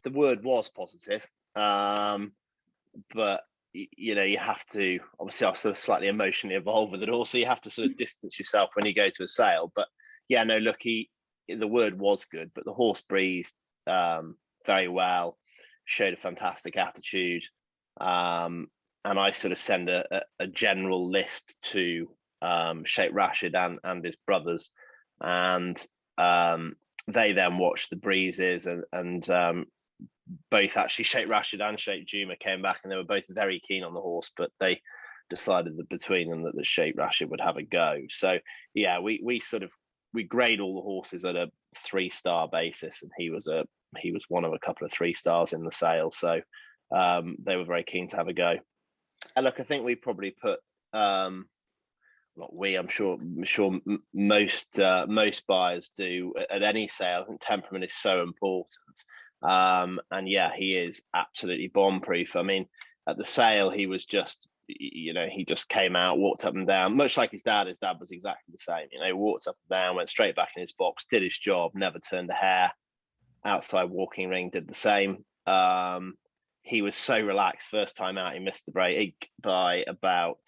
the word was positive, but you have to, obviously I'm sort of slightly emotionally involved with it all, so you have to sort of distance yourself when you go to a sale. But yeah, no, look, the word was good, but the horse breathed very well, showed a fantastic attitude, and I sort of send a general list to Sheikh Rashid and his brothers, and they then watched the breezes, and both actually Sheikh Rashid and Sheikh Juma came back, and they were both very keen on the horse, but they decided that between them that the Sheikh Rashid would have a go. So yeah, we grade all the horses at a 3-star basis, and he was one of a couple of 3-stars in the sale. So they were very keen to have a go. And look, I think we probably put not we, I'm sure most buyers do at any sale. I think temperament is so important. And yeah, he is absolutely bomb proof. I mean, at the sale, he was just, he just came out, walked up and down, much like his dad. His dad was exactly the same. Walked up and down, went straight back in his box, did his job, never turned a hair. Outside walking ring, did the same. He was so relaxed. First time out, he missed the break by about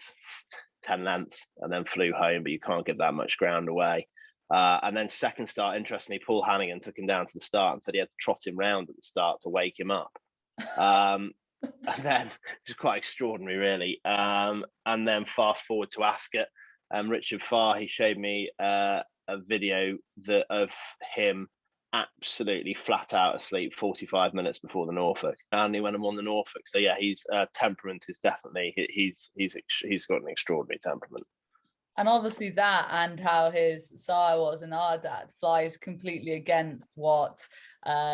10 lengths and then flew home, but you can't give that much ground away. And then second start, interestingly, Paul Hannigan took him down to the start and said he had to trot him round at the start to wake him up. And then it's quite extraordinary, really. And then fast forward to Ascot, Richard Farr, he showed me a video of him absolutely flat out asleep 45 minutes before the Norfolk, and he went and won the Norfolk. So yeah, he's temperament is definitely, he's got an extraordinary temperament. And obviously that, and how his sire was an Ardad, flies completely against what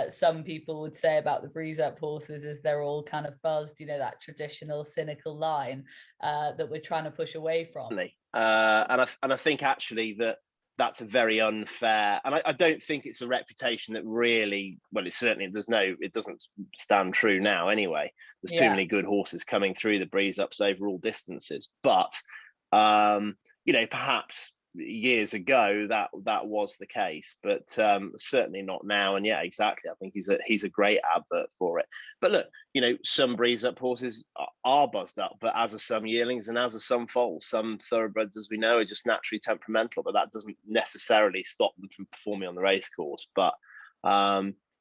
some people would say about the breeze up horses, is they're all kind of buzzed, that traditional cynical line that we're trying to push away from. And I think actually that's a very unfair, and I don't think it's a reputation that really, well, it doesn't stand true now anyway. There's too many good horses coming through the breeze ups over all distances, but perhaps years ago that was the case, but certainly not now. And yeah, exactly, I think he's a great advert for it. But look, some breeze up horses are buzzed up, but as are some yearlings and as are some foals. Some thoroughbreds, as we know, are just naturally temperamental, but that doesn't necessarily stop them from performing on the race course. But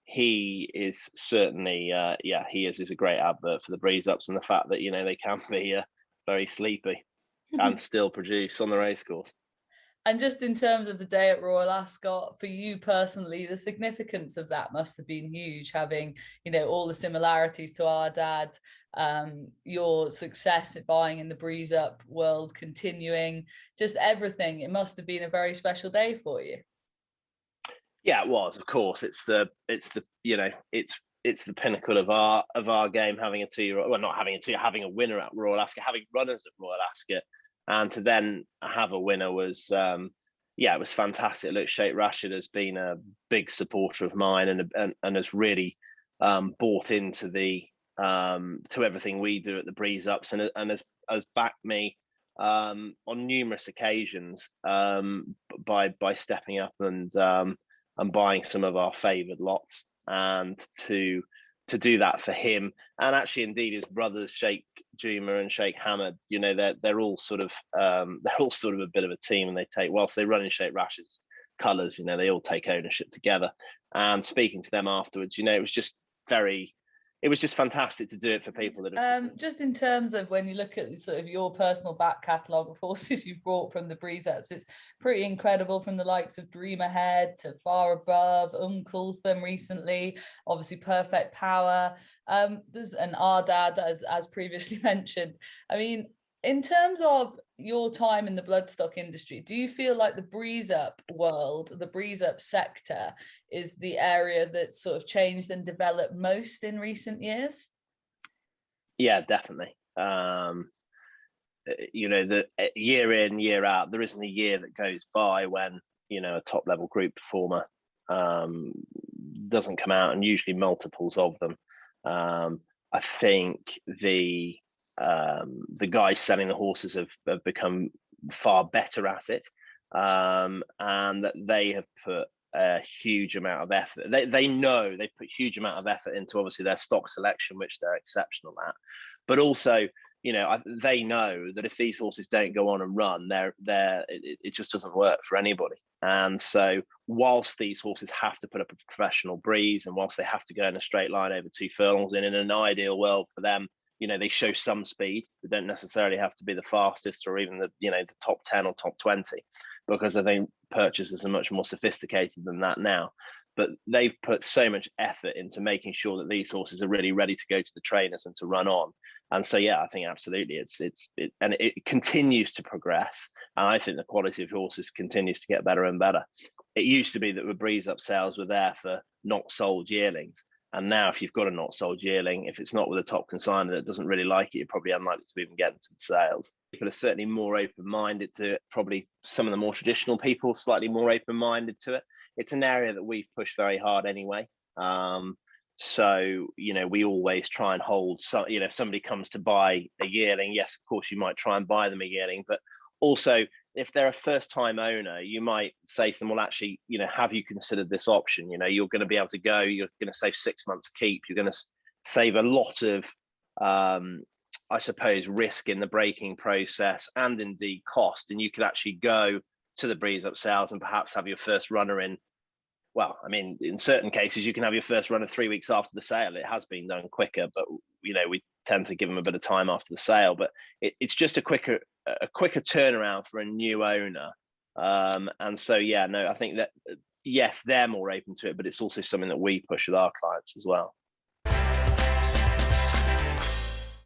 he is certainly he is a great advert for the breeze ups, and the fact that they can be very sleepy and still produce on the racecourse. And just in terms of the day at Royal Ascot, for you personally, the significance of that must have been huge, having, all the similarities to our dad, your success at buying in the breeze up world continuing, just everything. It must have been a very special day for you. Yeah, it was. Of course, it's the pinnacle of our game, having a 2-year-old, well, not having a 2, having a winner at Royal Ascot, having runners at Royal Ascot, and to then have a winner was, it was fantastic. Look, Sheikh Rashid has been a big supporter of mine and has really bought into to everything we do at the breeze ups, and has backed me on numerous occasions by stepping up and buying some of our favoured lots, and to do that for him, and actually indeed his brothers Sheikh Juma and Sheikh Hamad, they're all sort of a bit of a team, and they take, whilst they run in Sheikh Rashid's colours, they all take ownership together. And speaking to them afterwards, it was just fantastic to do it for people that have just in terms of when you look at sort of your personal back catalogue of horses you've brought from the breeze ups, it's pretty incredible, from the likes of Dream Ahead to Far Above, Kulthum recently, obviously Perfect Power, there's an Ardad as previously mentioned. I mean, in terms of your time in the bloodstock industry, do you feel like the breeze up world, the breeze up sector, is the area that's sort of changed and developed most in recent years? Yeah, definitely. The year in, year out, there isn't a year that goes by when a top level group performer doesn't come out, and usually multiples of them. I think the guys selling the horses have become far better at it, and that they have put a huge amount of effort. They know they've put huge amount of effort into obviously their stock selection, which they're exceptional at, but also, you know, they know that if these horses don't go on and run, it just doesn't work for anybody. And so whilst these horses have to put up a professional breeze, and whilst they have to go in a straight line over 2 furlongs, in an ideal world for them, you know, they show some speed. They don't necessarily have to be the fastest or even the, you know, the top 10 or top 20, because I think purchasers are much more sophisticated than that now. But they've put so much effort into making sure that these horses are really ready to go to the trainers and to run on. And so, yeah, I think absolutely and it continues to progress. And I think the quality of horses continues to get better and better. It used to be that the breeze up sales were there for not sold yearlings. And now, if you've got a not sold yearling, if it's not with a top consignor that doesn't really like it, you're probably unlikely to even get into the sales. People are certainly more open-minded to it. Probably some of the more traditional people, slightly more open-minded to it. It's an area that we've pushed very hard anyway. So, you know, we always try and hold, so, you know, if somebody comes to buy a yearling, yes, of course, you might try and buy them a yearling, but also, if they're a first-time owner, you might say to them, well, actually, you know, have you considered this option? You know, you're going to be able to go, you're going to save 6 months keep, you're going to save a lot of, I suppose, risk in the breaking process and indeed cost. And you could actually go to the breeze up sales and perhaps have your first runner in. Well, I mean, in certain cases, you can have your first runner 3 weeks after the sale. It has been done quicker, but, you know, we tend to give them a bit of time after the sale. But it's just a quicker turnaround for a new owner. And so, yeah, no, I think that, yes, they're more open to it, but it's also something that we push with our clients as well.